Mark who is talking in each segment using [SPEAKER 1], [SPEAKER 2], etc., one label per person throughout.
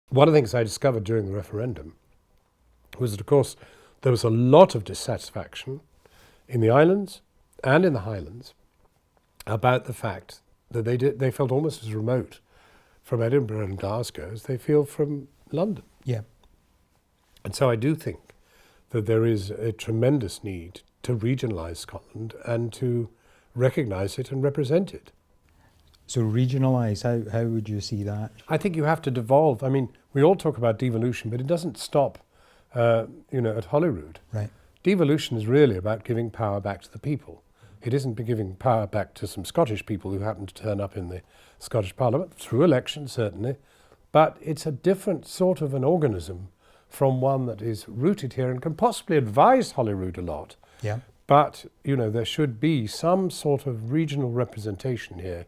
[SPEAKER 1] One of the things I discovered during the referendum was that, of course, there was a lot of dissatisfaction in the islands and in the Highlands about the fact that they felt almost as remote from Edinburgh and Glasgow as they feel from London.
[SPEAKER 2] Yeah.
[SPEAKER 1] And so I do think that there is a tremendous need to regionalise Scotland and to recognise it and represent it.
[SPEAKER 2] So regionalise, how would you see that?
[SPEAKER 1] I think you have to devolve. I mean, we all talk about devolution, but it doesn't stop, at Holyrood.
[SPEAKER 2] Right.
[SPEAKER 1] Devolution is really about giving power back to the people. It isn't giving power back to some Scottish people who happen to turn up in the Scottish Parliament, through elections certainly, but it's a different sort of an organism from one that is rooted here and can possibly advise Holyrood a lot.
[SPEAKER 2] Yeah.
[SPEAKER 1] But, there should be some sort of regional representation here.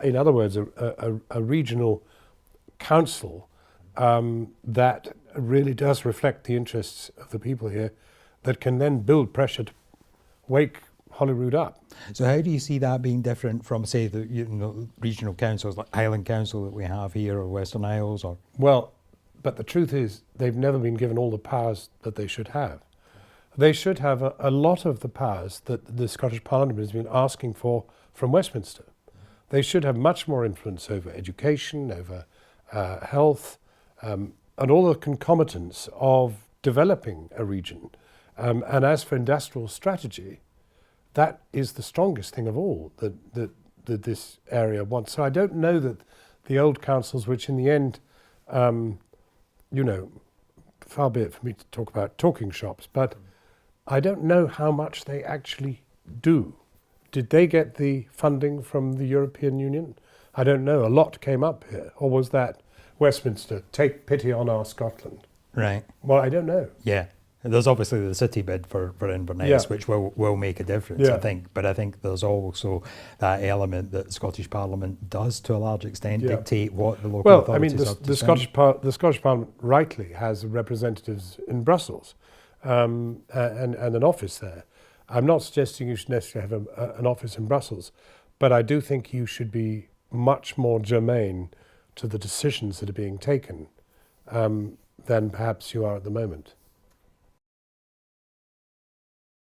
[SPEAKER 1] In other words, a regional council that really does reflect the interests of the people here, that can then build pressure to wake Holyrood up.
[SPEAKER 2] So how do you see that being different from, say, the regional councils like Highland Council that we have here, or Western Isles, or?
[SPEAKER 1] Well, but the truth is they've never been given all the powers that they should have. They should have a lot of the powers that the Scottish Parliament has been asking for from Westminster. They should have much more influence over education, over health, and all the concomitants of developing a region. And as for industrial strategy, that is the strongest thing of all that this area wants. So I don't know that the old councils, which in the end, far be it for me to talk about talking shops, but I don't know how much they actually do. Did they get the funding from the European Union? I don't know. A lot came up here. Or was that Westminster, take pity on our Scotland?
[SPEAKER 2] Right.
[SPEAKER 1] Well, I don't know.
[SPEAKER 2] Yeah. There's obviously the city bid for Inverness, which will make a difference, I think. But I think there's also that element that the Scottish Parliament does, to a large extent, dictate what the local authorities have to say.
[SPEAKER 1] The Scottish Parliament rightly has representatives in Brussels and an office there. I'm not suggesting you should necessarily have an office in Brussels, but I do think you should be much more germane to the decisions that are being taken than perhaps you are at the moment.